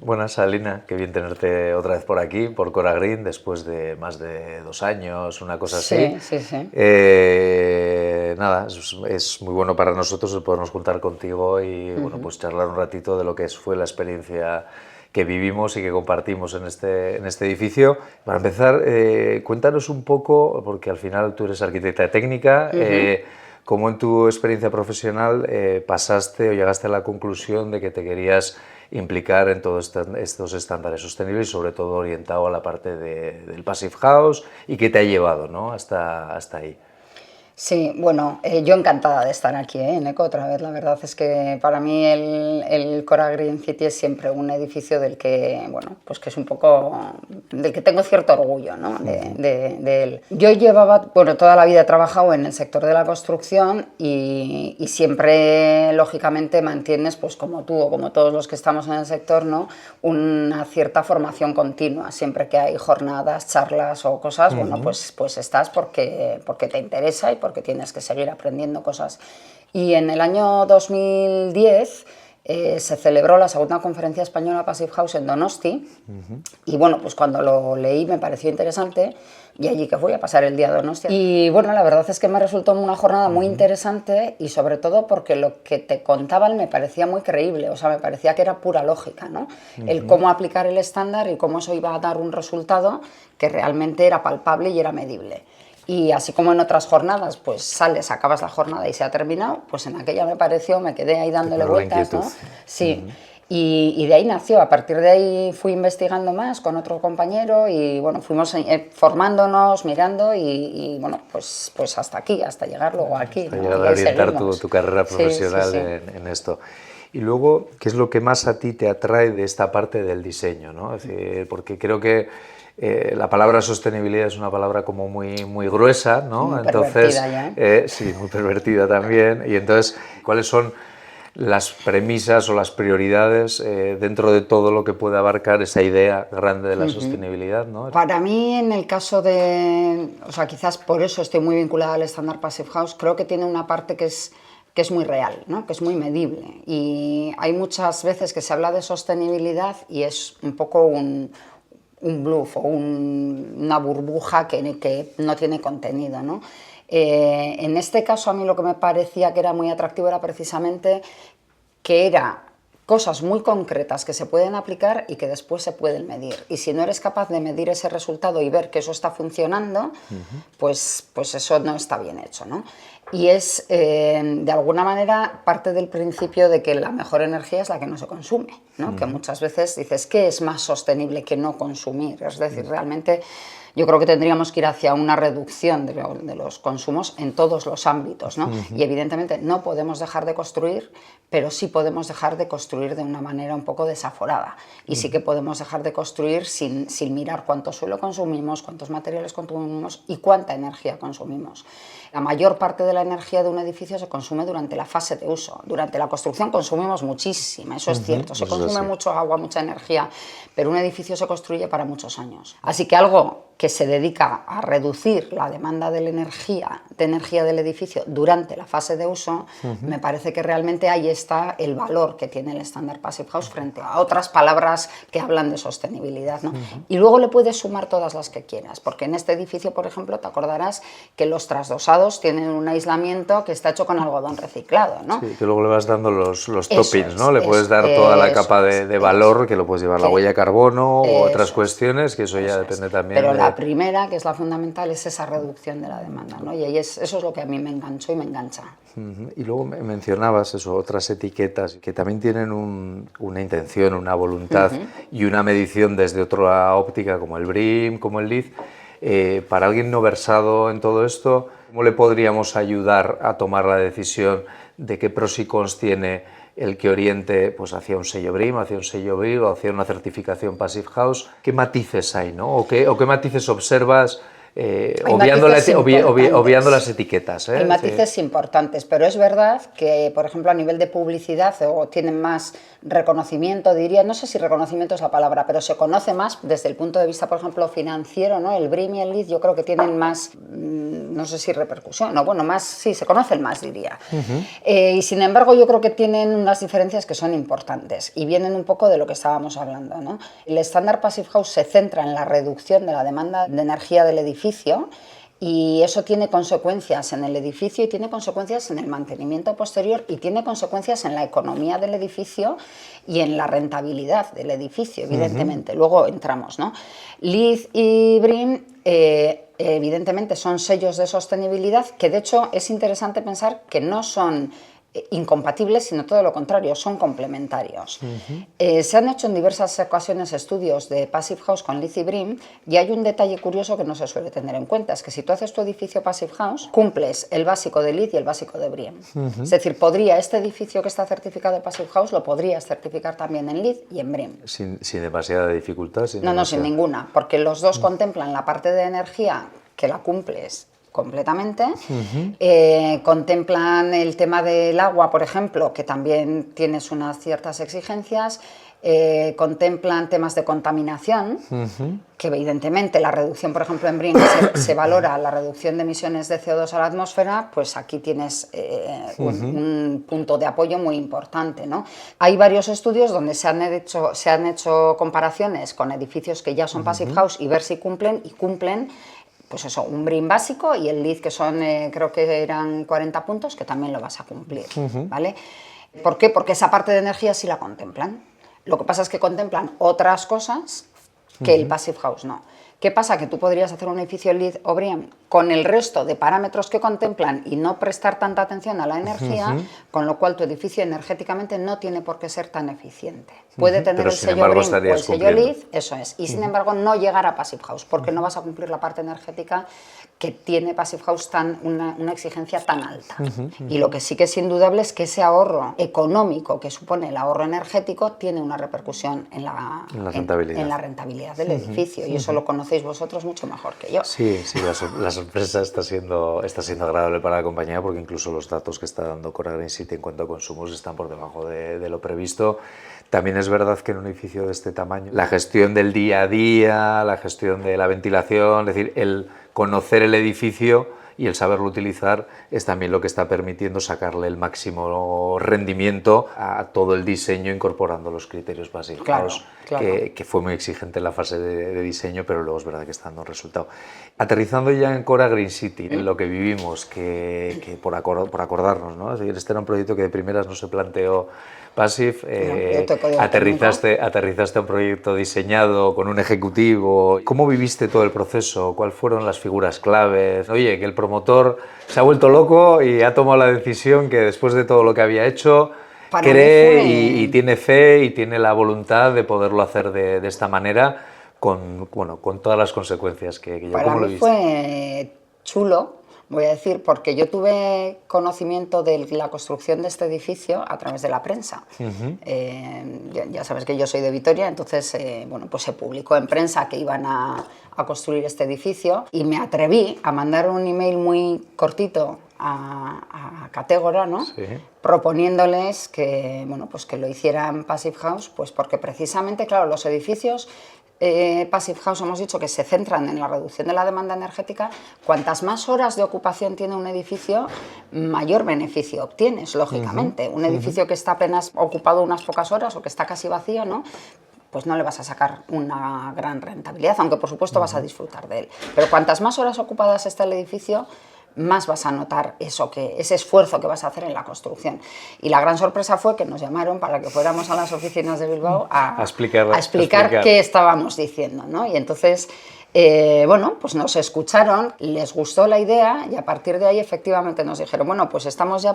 Buenas, Alina, qué bien tenerte otra vez por aquí, por Cora Green, después de más de 2 años, una cosa así. Sí, sí, sí. Nada, es muy bueno para nosotros el podernos juntar contigo y bueno, Ujú. pues charlar un ratito de lo que fue la experiencia que vivimos y que compartimos en este edificio. Para empezar, cuéntanos un poco, porque al final tú eres arquitecta técnica, Ujú. cómo en tu experiencia profesional pasaste o llegaste a la conclusión de que te querías implicar en todos estos estándares sostenibles y sobre todo orientado a la parte del Passive House y qué te ha llevado, ¿no?, hasta ahí. Sí, bueno, yo encantada de estar aquí, en ECO otra vez. La verdad es que para mí el Cora Green City es siempre un edificio del que, bueno, pues que es un poco, del que tengo cierto orgullo, ¿no? de él. Yo llevaba, bueno, toda la vida he trabajado en el sector de la construcción y siempre, lógicamente, mantienes, pues como tú o como todos los que estamos en el sector, ¿no?, una cierta formación continua. Siempre que hay jornadas, charlas o cosas, bueno, pues estás porque te interesa y porque tienes que seguir aprendiendo cosas. Y en el año 2010 se celebró la segunda conferencia española Passive House en Donosti. Y bueno, pues cuando lo leí me pareció interesante y allí que fui a pasar el día de Donostia. Y bueno, la verdad es que me resultó una jornada muy interesante y sobre todo porque lo que te contaban me parecía muy creíble, o sea, me parecía que era pura lógica, ¿no? El cómo aplicar el estándar y cómo eso iba a dar un resultado que realmente era palpable y era medible. Y así como en otras jornadas, pues sales, acabas la jornada y se ha terminado, pues en aquella me pareció, me quedé ahí dándole Pero la vueltas, inquietud. ¿no? Sí. Y de ahí nació, a partir de ahí fui investigando más con otro compañero y bueno, fuimos formándonos, mirando y bueno, pues hasta aquí, hasta llegar luego aquí, Hasta ¿no? llegar Y a ahí orientar tu, seguimos. tu carrera Sí, sí, profesional sí. en esto. Y luego, ¿qué es lo que más a ti te atrae de esta parte del diseño, ¿no? Es decir, porque creo que la palabra sostenibilidad es una palabra como muy, muy gruesa, ¿no? Muy Entonces, pervertida ya. sí, muy pervertida también. Y entonces, ¿cuáles son las premisas o las prioridades dentro de todo lo que puede abarcar esa idea grande de la sostenibilidad, ¿no? Para mí, en el caso de, o sea, quizás por eso estoy muy vinculada al estándar Passive House, creo que tiene una parte que es muy real, ¿no?, que es muy medible. Y hay muchas veces que se habla de sostenibilidad y es un poco un bluff o una burbuja que no tiene contenido, ¿no? En este caso, a mí lo que me parecía que era muy atractivo era precisamente que era cosas muy concretas que se pueden aplicar y que después se pueden medir. Y si no eres capaz de medir ese resultado y ver que eso está funcionando, pues eso no está bien hecho, ¿no? Y es, de alguna manera, parte del principio de que la mejor energía es la que no se consume, ¿no? Que muchas veces dices, ¿qué es más sostenible que no consumir? Es decir, realmente yo creo que tendríamos que ir hacia una reducción de los consumos en todos los ámbitos, ¿no? Y evidentemente no podemos dejar de construir, pero sí podemos dejar de construir de una manera un poco desaforada. Y sí que podemos dejar de construir sin mirar cuánto suelo consumimos, cuántos materiales consumimos y cuánta energía consumimos. La mayor parte de la energía de un edificio se consume durante la fase de uso. Durante la construcción consumimos muchísima, eso es cierto. Se Eso es consume así. mucho agua, mucha energía, pero un edificio se construye para muchos años. Así que algo que se dedica a reducir la demanda de energía del edificio durante la fase de uso, me parece que realmente ahí está el valor que tiene el estándar Passive House frente a otras palabras que hablan de sostenibilidad, ¿no? Y luego le puedes sumar todas las que quieras, porque en este edificio, por ejemplo, te acordarás que los trasdosados tienen un aislamiento que está hecho con algodón reciclado, ¿no? Sí, que luego le vas dando los Eso toppings, ¿no? es, Le puedes dar toda la eso capa es, de valor, que lo puedes llevar la huella de carbono u otras eso es. cuestiones, que eso ya Eso es. depende también Pero de... la primera, que es la fundamental, es esa reducción de la demanda, ¿no? Y ahí eso es lo que a mí me enganchó y me engancha. Y luego mencionabas eso, otras etiquetas que también tienen una intención, una voluntad y una medición desde otra óptica, como el BREEAM, como el LEED. Para alguien no versado en todo esto, ¿cómo le podríamos ayudar a tomar la decisión de qué pros y cons tiene el que oriente pues, hacia un sello BREEAM, hacia un sello BREEAM o hacia una certificación Passive House? ¿Qué matices hay, ¿no? ¿O qué matices observas obviando las etiquetas. Hay matices importantes, pero es verdad que, por ejemplo, a nivel de publicidad tienen más reconocimiento, diría, no sé si reconocimiento es la palabra, pero se conoce más desde el punto de vista, por ejemplo, financiero, ¿no? El BRIM y el LEED yo creo que tienen más, no sé si repercusión, no, bueno, más, sí, se conocen más, diría. Y sin embargo, yo creo que tienen unas diferencias que son importantes y vienen un poco de lo que estábamos hablando, ¿no? El estándar Passive House se centra en la reducción de la demanda de energía del edificio, y eso tiene consecuencias en el edificio y tiene consecuencias en el mantenimiento posterior y tiene consecuencias en la economía del edificio y en la rentabilidad del edificio, evidentemente. Luego entramos, ¿no? LEED y BREEAM evidentemente son sellos de sostenibilidad que, de hecho, es interesante pensar que no son incompatibles, sino todo lo contrario, son complementarios. Se han hecho en diversas ocasiones estudios de Passive House con LEED y BREEAM y hay un detalle curioso que no se suele tener en cuenta, es que si tú haces tu edificio Passive House, cumples el básico de LEED y el básico de BREEAM. Es decir, este edificio que está certificado de Passive House lo podrías certificar también en LEED y en BREEAM. Sin demasiada dificultad. No, sin ninguna, porque los dos contemplan la parte de energía que la cumples completamente, contemplan el tema del agua, por ejemplo, que también tienes unas ciertas exigencias, contemplan temas de contaminación, que evidentemente la reducción, por ejemplo, en BREEAM se valora la reducción de emisiones de CO2 a la atmósfera, pues aquí tienes un punto de apoyo muy importante, ¿no? Hay varios estudios donde se han hecho comparaciones con edificios que ya son Passive House y ver si cumplen, y cumplen, pues eso, un BREEAM básico y el LEED, que son, creo que eran 40 puntos, que también lo vas a cumplir, ¿vale? ¿Por qué? Porque esa parte de energía sí la contemplan. Lo que pasa es que contemplan otras cosas que el Passive House no. ¿Qué pasa? Que tú podrías hacer un edificio LEED o BREEAM con el resto de parámetros que contemplan y no prestar tanta atención a la energía, con lo cual tu edificio energéticamente no tiene por qué ser tan eficiente. Puede tener el sello BREEAM o el sello LEED, eso es, y sin embargo no llegar a Passive House, porque no vas a cumplir la parte energética que tiene Passive House una exigencia tan alta. Y lo que sí que es indudable es que ese ahorro económico que supone el ahorro energético tiene una repercusión en la rentabilidad del edificio, y eso lo conocéis vosotros mucho mejor que yo. Sí, la sorpresa está siendo agradable para la compañía, porque incluso los datos que está dando Cora Green City en cuanto a consumos están por debajo de lo previsto. También es verdad que en un edificio de este tamaño, la gestión del día a día, la gestión de la ventilación, es decir, el conocer el edificio y el saberlo utilizar es también lo que está permitiendo sacarle el máximo rendimiento a todo el diseño, incorporando los criterios básicos, que fue muy exigente en la fase de diseño, pero luego es verdad que está dando un resultado. Aterrizando ya en Cora Green City, en lo que vivimos, que por acordarnos, ¿no? Es decir, este era un proyecto que de primeras no se planteó Passive, aterrizaste a un proyecto diseñado con un ejecutivo. ¿Cómo viviste todo el proceso? ¿Cuáles fueron las figuras claves? Oye, que el promotor se ha vuelto loco y ha tomado la decisión que después de todo lo que había hecho, cree y tiene fe y tiene la voluntad de poderlo hacer de esta manera, con todas las consecuencias que yo. ¿Cómo lo viste? Fue chulo, voy a decir, porque yo tuve conocimiento de la construcción de este edificio a través de la prensa. Ya sabes que yo soy de Vitoria, entonces pues se publicó en prensa que iban a construir este edificio, y me atreví a mandar un email muy cortito a Catégora, ¿no? Sí. Proponiéndoles que, pues que lo hicieran Passive House, pues porque precisamente, claro, los edificios Passive House hemos dicho que se centran en la reducción de la demanda energética. Cuantas más horas de ocupación tiene un edificio, mayor beneficio obtienes, lógicamente. Un edificio que está apenas ocupado unas pocas horas o que está casi vacío, ¿no?, pues no le vas a sacar una gran rentabilidad, aunque por supuesto vas a disfrutar de él. Pero cuantas más horas ocupadas está el edificio, más vas a notar ese esfuerzo que vas a hacer en la construcción. Y la gran sorpresa fue que nos llamaron para que fuéramos a las oficinas de Bilbao a explicar qué estábamos diciendo, ¿no? Y entonces, pues nos escucharon, les gustó la idea, y a partir de ahí efectivamente nos dijeron, pues estamos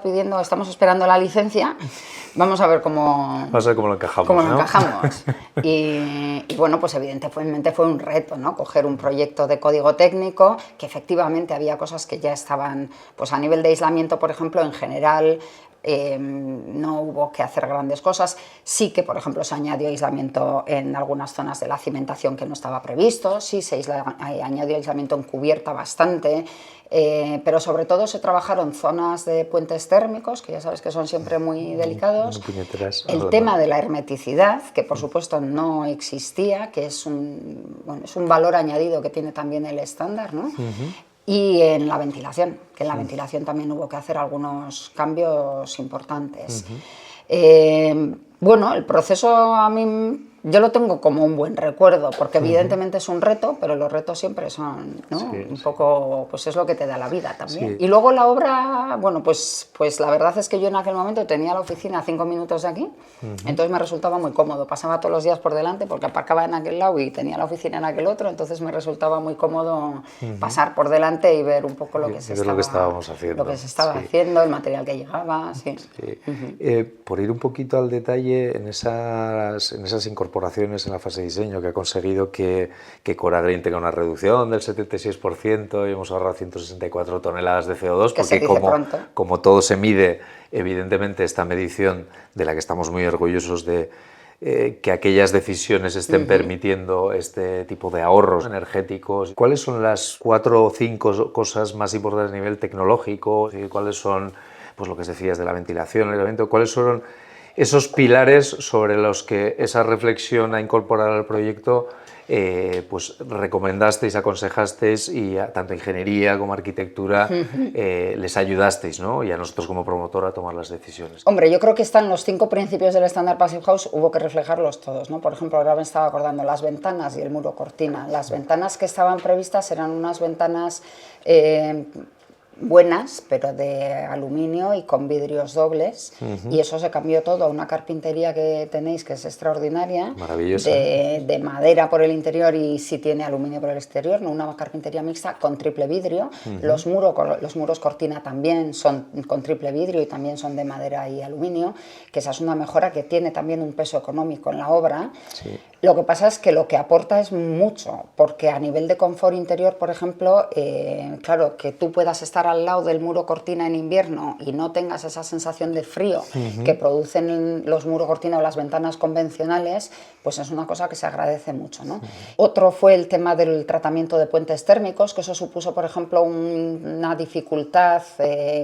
esperando la licencia, vamos a ver cómo lo encajamos. Y pues evidentemente fue un reto, ¿no?, coger un proyecto de código técnico, que efectivamente había cosas que ya estaban, pues a nivel de aislamiento, por ejemplo, en general, no hubo que hacer grandes cosas. Sí que, por ejemplo, se añadió aislamiento en algunas zonas de la cimentación que no estaba previsto, sí se añadió aislamiento en cubierta bastante, pero sobre todo se trabajaron zonas de puentes térmicos, que ya sabes que son siempre muy delicados. El tema de la hermeticidad, que por supuesto no existía, que es un valor añadido que tiene también el estándar, ¿no? Y en la ventilación, que en la ventilación también hubo que hacer algunos cambios importantes. Bueno, el proceso a mí yo lo tengo como un buen recuerdo, porque evidentemente es un reto, pero los retos siempre son, ¿no? Un poco, pues es lo que te da la vida también. Y luego la obra, bueno, pues la verdad es que yo en aquel momento tenía la oficina a 5 minutos de aquí, entonces me resultaba muy cómodo, pasaba todos los días por delante porque aparcaba en aquel lado y tenía la oficina en aquel otro, entonces me resultaba muy cómodo pasar por delante y ver un poco lo que se estaba haciendo, el material que llegaba. Por ir un poquito al detalle, en esas incorporaciones en la fase de diseño que ha conseguido que Coragreen tenga una reducción del 76% y hemos ahorrado 164 toneladas de CO2, porque como todo se mide, evidentemente esta medición de la que estamos muy orgullosos de que aquellas decisiones estén permitiendo este tipo de ahorros energéticos. ¿Cuáles son las 4 o 5 cosas más importantes a nivel tecnológico? ¿Cuáles son, pues lo que decías de la ventilación, el aislamiento? ¿Cuáles son esos pilares sobre los que esa reflexión a incorporar al proyecto pues recomendasteis, aconsejasteis y tanto ingeniería como arquitectura les ayudasteis, ¿no? Y a nosotros como promotor a tomar las decisiones? Hombre, yo creo que están los 5 principios del estándar Passive House, hubo que reflejarlos todos, ¿no? Por ejemplo, ahora me estaba acordando las ventanas y el muro cortina. Las ventanas que estaban previstas eran unas ventanas buenas, pero de aluminio y con vidrios dobles, y eso se cambió todo a una carpintería que tenéis que es extraordinaria, maravillosa, de madera por el interior y sí tiene aluminio por el exterior, ¿no? Una carpintería mixta con triple vidrio. Los muros cortina también son con triple vidrio y también son de madera y aluminio, que esa es una mejora que tiene también un peso económico en la obra. Lo que pasa es que lo que aporta es mucho, porque a nivel de confort interior, por ejemplo, claro, que tú puedas estar al lado del muro cortina en invierno y no tengas esa sensación de frío que producen los muros cortina o las ventanas convencionales, pues es una cosa que se agradece mucho, ¿no? Otro fue el tema del tratamiento de puentes térmicos, que eso supuso, por ejemplo, una dificultad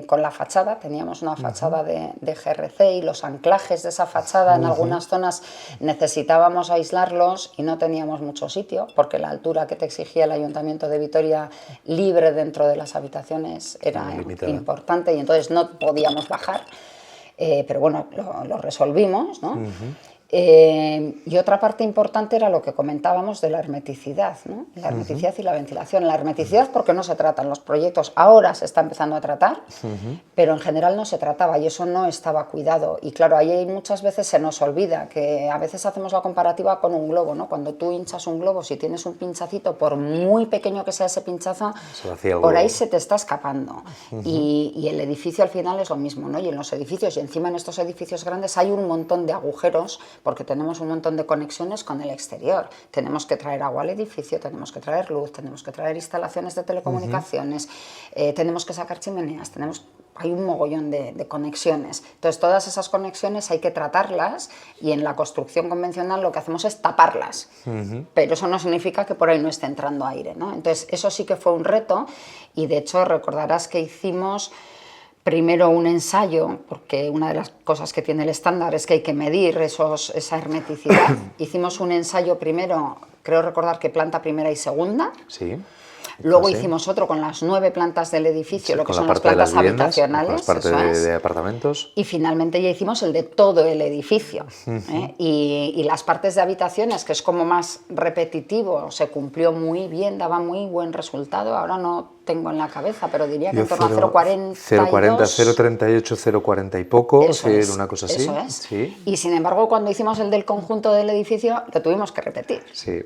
con la fachada. Teníamos una fachada de GRC y los anclajes de esa fachada en algunas zonas necesitábamos aislarlos y no teníamos mucho sitio, porque la altura que te exigía el Ayuntamiento de Vitoria libre dentro de las habitaciones era importante y entonces no podíamos bajar, pero bueno, lo resolvimos, ¿no? Y otra parte importante era lo que comentábamos de la hermeticidad, ¿no? La hermeticidad y la ventilación. La hermeticidad porque no se tratan los proyectos, ahora se está empezando a tratar, pero en general no se trataba y eso no estaba cuidado. Y claro, ahí muchas veces se nos olvida que a veces hacemos la comparativa con un globo, ¿no? Cuando tú hinchas un globo, si tienes un pinchacito, por muy pequeño que sea ese pinchazo, por ahí se te está escapando. Y el edificio al final es lo mismo, ¿no? Y en los edificios, y encima en estos edificios grandes hay un montón de agujeros, porque tenemos un montón de conexiones con el exterior. Tenemos que traer agua al edificio, tenemos que traer luz, tenemos que traer instalaciones de telecomunicaciones, tenemos que sacar chimeneas, hay un mogollón de conexiones. Entonces, todas esas conexiones hay que tratarlas y en la construcción convencional lo que hacemos es taparlas. Pero eso no significa que por ahí no esté entrando aire, ¿no? Entonces, eso sí que fue un reto y, de hecho, recordarás que hicimos primero un ensayo, porque una de las cosas que tiene el estándar es que hay que medir esa hermeticidad. Hicimos un ensayo primero, creo recordar que planta primera y segunda. Sí. Luego hicimos otro con las 9 plantas del edificio, lo que son las plantas habitacionales. Con las partes de apartamentos. Y finalmente ya hicimos el de todo el edificio. Y las partes de habitaciones, que es como más repetitivo, se cumplió muy bien, daba muy buen resultado. Ahora no tengo en la cabeza, pero diría que en torno a 0,40, 0,38, 0,40 y poco, eso sí, es, una cosa así. Eso es. Sí. Y sin embargo, cuando hicimos el del conjunto del edificio, lo tuvimos que repetir. Sí.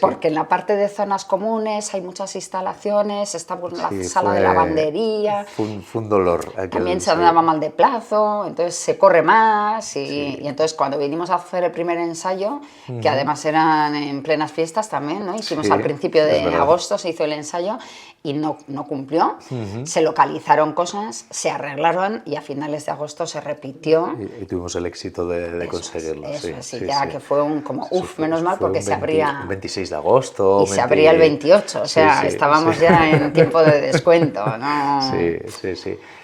Porque en la parte de zonas comunes hay muchas instalaciones, está la sala de lavandería. Fue un dolor. También se daba mal de plazo, entonces se corre más. Y entonces cuando vinimos a hacer el primer ensayo, que además eran en plenas fiestas también, ¿no? Hicimos al principio de agosto, se hizo el ensayo y no no cumplió, se localizaron cosas, se arreglaron y a finales de agosto se repitió. Y tuvimos el éxito de conseguirlo. Que fue menos mal porque se abría... El 26 de agosto. Y se abría el 28, o sea, estábamos ya en tiempo de descuento, ¿no? Sí.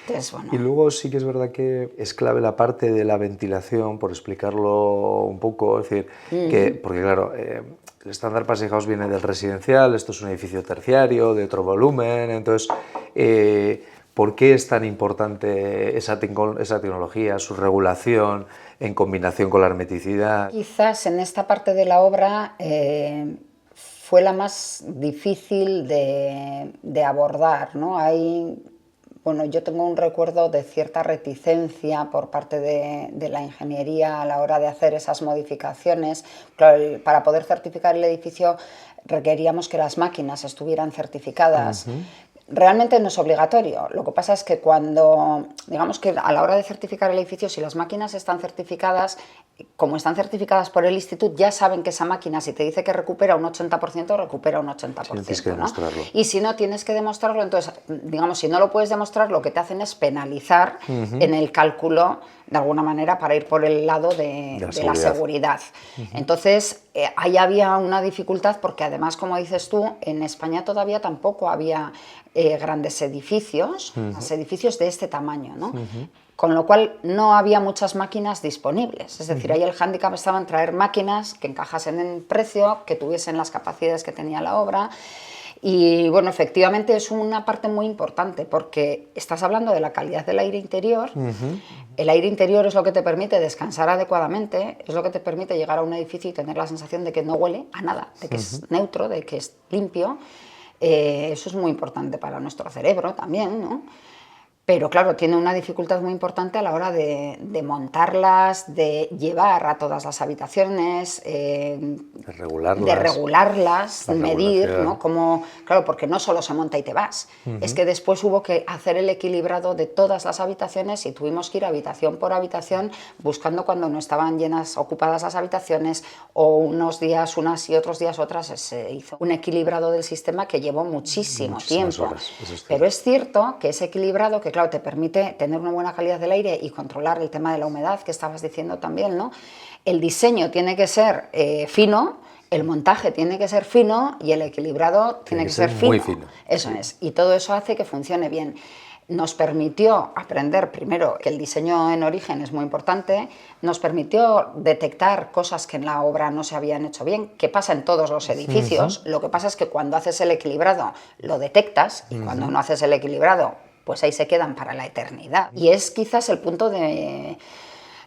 Entonces, bueno. Y luego sí que es verdad que es clave la parte de la ventilación, por explicarlo un poco, es decir, porque claro, el Standard Passive House viene del residencial, esto es un edificio terciario, de otro volumen, entonces, ¿por qué es tan importante esa tecnología, su regulación en combinación con la hermeticidad? Quizás en esta parte de la obra fue la más difícil de abordar, ¿no? Bueno, yo tengo un recuerdo de cierta reticencia por parte de la ingeniería a la hora de hacer esas modificaciones. Claro, para poder certificar el edificio requeríamos que las máquinas estuvieran certificadas. Realmente no es obligatorio, lo que pasa es que digamos que a la hora de certificar el edificio, si las máquinas están certificadas, como están certificadas por el instituto, ya saben que esa máquina, si te dice que recupera un 80%, recupera un 80%. Tienes que demostrarlo. Y si no tienes que demostrarlo, entonces, digamos, si no lo puedes demostrar, lo que te hacen es penalizar en el cálculo, de alguna manera, para ir por el lado de la seguridad. Entonces, ahí había una dificultad porque además, como dices tú, en España todavía tampoco había grandes edificios, edificios de este tamaño, ¿no? Con lo cual no había muchas máquinas disponibles, es decir, ahí el hándicap estaba en traer máquinas que encajasen en precio, que tuviesen las capacidades que tenía la obra. Y bueno, efectivamente es una parte muy importante porque estás hablando de la calidad del aire interior. El aire interior es lo que te permite descansar adecuadamente, es lo que te permite llegar a un edificio y tener la sensación de que no huele a nada, de que es neutro, de que es limpio. Eso es muy importante para nuestro cerebro también, ¿no? Pero claro, tiene una dificultad muy importante a la hora de montarlas, de llevar a todas las habitaciones, de regularlas, medir, ¿no? Claro, porque no solo se monta y te vas, es que después hubo que hacer el equilibrado de todas las habitaciones y tuvimos que ir habitación por habitación buscando cuando no estaban llenas, ocupadas las habitaciones, o unos días unas y otros días otras. Se hizo un equilibrado del sistema que llevó muchísimo tiempo. Horas, pero es cierto que ese equilibrado, que claro, te permite tener una buena calidad del aire y controlar el tema de la humedad que estabas diciendo también, ¿no? El diseño tiene que ser fino, el montaje tiene que ser fino y el equilibrado tiene que ser fino. Muy fino. Eso es. Y todo eso hace que funcione bien. Nos permitió aprender, primero, que el diseño en origen es muy importante, nos permitió detectar cosas que en la obra no se habían hecho bien, que pasa en todos los edificios. Lo que pasa es que cuando haces el equilibrado lo detectas y cuando no haces el equilibrado, pues ahí se quedan para la eternidad. Y es quizás el punto de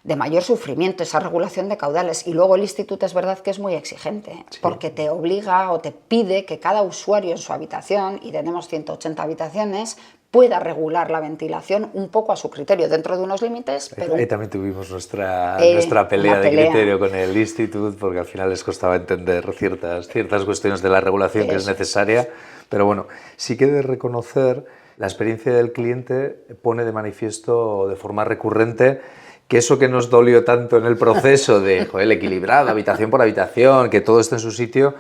mayor sufrimiento, esa regulación de caudales. Y luego el instituto es verdad que es muy exigente, porque te obliga o te pide que cada usuario en su habitación, y tenemos 180 habitaciones, pueda regular la ventilación un poco a su criterio, dentro de unos límites. Pero ahí también tuvimos nuestra pelea de criterio con el instituto, porque al final les costaba entender ciertas cuestiones de la regulación que es necesaria. Pero bueno, sí que he de reconocer, la experiencia del cliente pone de manifiesto de forma recurrente que eso que nos dolió tanto en el proceso de el equilibrado, habitación por habitación, que todo esté en su sitio,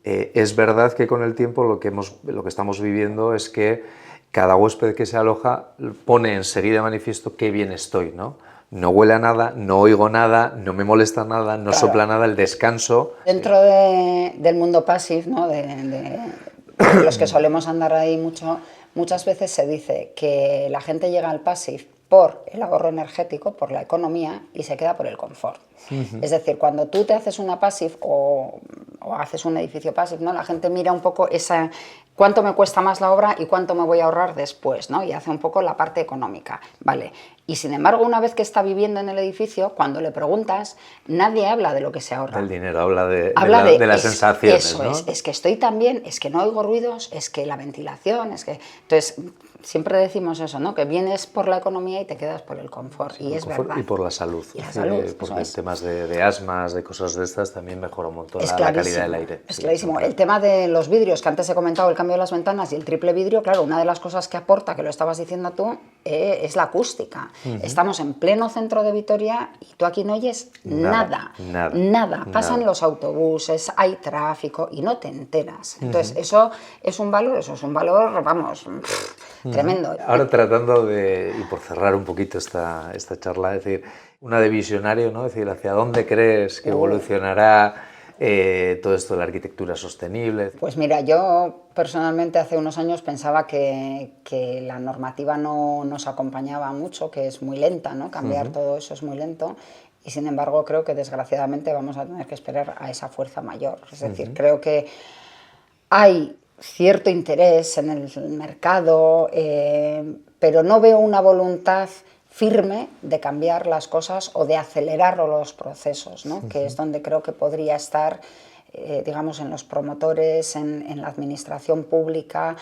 es verdad que con el tiempo lo que estamos viviendo es que cada huésped que se aloja pone enseguida de manifiesto qué bien estoy, ¿no? No huele a nada, no oigo nada, no me molesta nada, no sopla nada, el descanso. Dentro del mundo passive, ¿no? de los que solemos andar ahí muchas veces se dice que la gente llega al passive por el ahorro energético, por la economía, y se queda por el confort. Es decir, cuando tú te haces una passive o haces un edificio passive, ¿no? La gente mira un poco cuánto me cuesta más la obra y cuánto me voy a ahorrar después, ¿no? Y hace un poco la parte económica, ¿vale? Y sin embargo, una vez que está viviendo en el edificio, cuando le preguntas, nadie habla de lo que se ahorra. El dinero habla de las sensaciones, eso, ¿no? Es que estoy tan bien, es que no oigo ruidos, es que la ventilación, es que... Entonces, siempre decimos eso, ¿no? Que vienes por la economía y te quedas por el confort, y es verdad. Y por la salud. Y la salud, porque en temas de asmas, de cosas de estas, también mejora un montón la calidad del aire. Es clarísimo. El tema de los vidrios, que antes he comentado, el cambio de las ventanas y el triple vidrio, claro, una de las cosas que aporta, que lo estabas diciendo tú, es la acústica. Estamos en pleno centro de Vitoria y tú aquí no oyes nada. Pasan los autobuses, hay tráfico y no te enteras. Entonces, eso es un valor, vamos, tremendo. Ahora tratando de, y por cerrar un poquito esta charla, es decir, una de visionario, ¿no? Es decir, ¿hacia dónde crees que evolucionará todo esto de la arquitectura sostenible? Pues mira, yo personalmente hace unos años pensaba que la normativa no nos acompañaba mucho, que es muy lenta, ¿no? Cambiar todo eso es muy lento. Y sin embargo creo que desgraciadamente vamos a tener que esperar a esa fuerza mayor. Es decir, creo que hay cierto interés en el mercado, pero no veo una voluntad firme de cambiar las cosas o de acelerar los procesos, ¿no? Que es donde creo que podría estar, digamos, en los promotores, en la administración pública.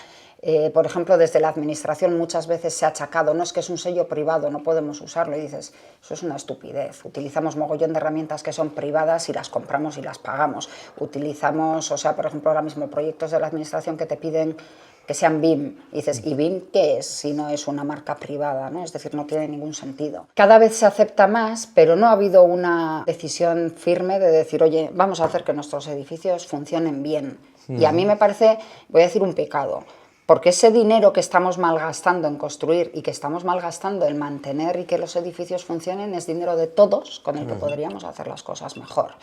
Por ejemplo, desde la administración muchas veces se ha achacado, no es que es un sello privado, no podemos usarlo, y dices, eso es una estupidez. Utilizamos mogollón de herramientas que son privadas y las compramos y las pagamos. Utilizamos, o sea, por ejemplo, ahora mismo proyectos de la administración que te piden que sean BIM. Y dices, ¿y BIM qué es si no es una marca privada, ¿no? Es decir, no tiene ningún sentido. Cada vez se acepta más, pero no ha habido una decisión firme de decir, oye, vamos a hacer que nuestros edificios funcionen bien. Y a mí me parece, voy a decir, un pecado. Porque ese dinero que estamos malgastando en construir y que estamos malgastando en mantener y que los edificios funcionen es dinero de todos con el que podríamos hacer las cosas mejor.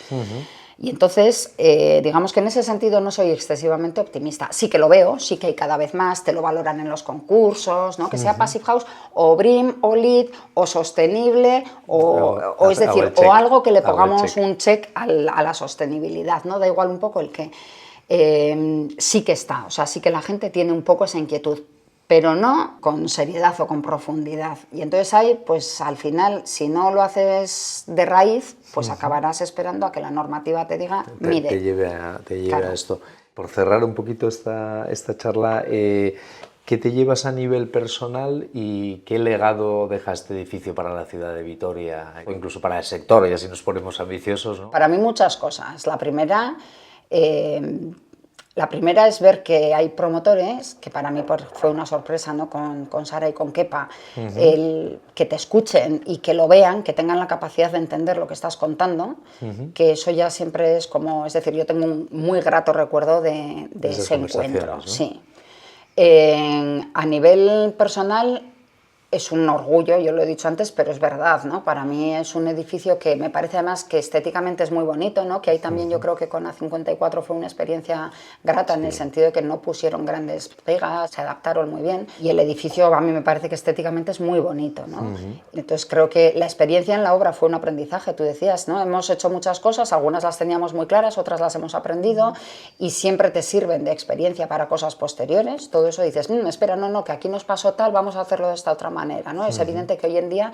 Y entonces, digamos que en ese sentido no soy excesivamente optimista. Sí que lo veo, sí que hay cada vez más, te lo valoran en los concursos, ¿no? Que sea Passive House o BREEAM o LEED o sostenible o es decir, o algo que le pongamos un check a la sostenibilidad, ¿no? Da igual un poco el qué. Sí que está, o sea, sí que la gente tiene un poco esa inquietud, pero no con seriedad o con profundidad. Y entonces ahí, pues al final, si no lo haces de raíz, pues acabarás esperando a que la normativa te diga, mire. Te lleve a esto. Por cerrar un poquito esta charla, ¿qué te llevas a nivel personal y qué legado deja este edificio para la ciudad de Vitoria o incluso para el sector, y así nos ponemos ambiciosos, ¿no? Para mí muchas cosas. La primera es ver que hay promotores, que para mí fue una sorpresa, ¿no? con Sara y con Kepa, que te escuchen y que lo vean, que tengan la capacidad de entender lo que estás contando, que eso ya siempre es como, es decir, yo tengo un muy grato recuerdo de ese encuentro. ¿No? Sí. A nivel personal es un orgullo, yo lo he dicho antes, pero es verdad, ¿no? Para mí es un edificio que me parece además que estéticamente es muy bonito, ¿no? Que ahí también yo creo que con A54 fue una experiencia grata en el sentido de que no pusieron grandes pegas, se adaptaron muy bien y el edificio a mí me parece que estéticamente es muy bonito, ¿no? Entonces creo que la experiencia en la obra fue un aprendizaje, tú decías, ¿no? Hemos hecho muchas cosas, algunas las teníamos muy claras, otras las hemos aprendido y siempre te sirven de experiencia para cosas posteriores, todo eso dices, espera, no, que aquí nos pasó tal, vamos a hacerlo de esta otra manera, ¿no? Es evidente que hoy en día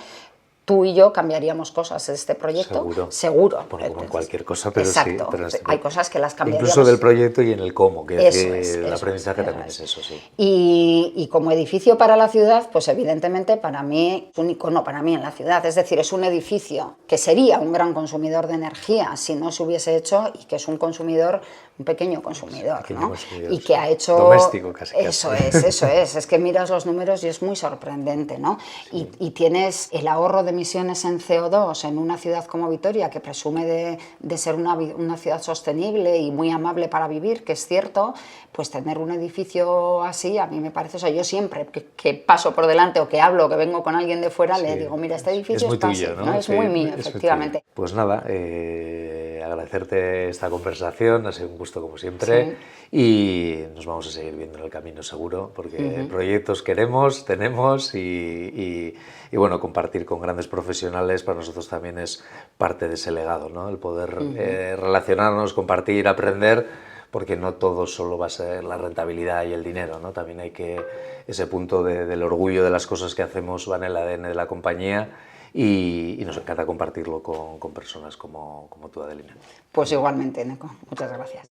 tú y yo cambiaríamos cosas de este proyecto, seguro. Bueno, como en cualquier cosa, pero exacto, sí. Pero hay cosas que las cambiaríamos. Incluso del proyecto y en el cómo, que el eso aprendizaje también es eso, sí. Y como edificio para la ciudad, pues evidentemente para mí es un icono para mí en la ciudad, es decir, es un edificio que sería un gran consumidor de energía si no se hubiese hecho y que es un consumidor, un pequeño consumidor, ¿no? Y que ha hecho... Doméstico casi. Eso es que miras los números y es muy sorprendente, ¿no? Sí. Y tienes el ahorro de emisiones en CO2 en una ciudad como Vitoria, que presume de ser una ciudad sostenible y muy amable para vivir, que es cierto, pues tener un edificio así a mí me parece, o sea, yo siempre que paso por delante o que hablo o que vengo con alguien de fuera, le digo, mira, este edificio es muy tuyo, así, ¿no? Es muy mío, efectivamente. Pues nada, agradecerte esta conversación, ha sido un gusto como siempre y nos vamos a seguir viendo en el camino seguro, porque proyectos queremos, tenemos y bueno, compartir con grandes profesionales para nosotros también es parte de ese legado, ¿no? El poder relacionarnos, compartir, aprender, porque no todo solo va a ser la rentabilidad y el dinero, ¿no? También hay que ese punto del orgullo de las cosas que hacemos va en el ADN de la compañía y nos encanta compartirlo con personas como tú, Adelina. Pues igualmente, Neco. Muchas gracias.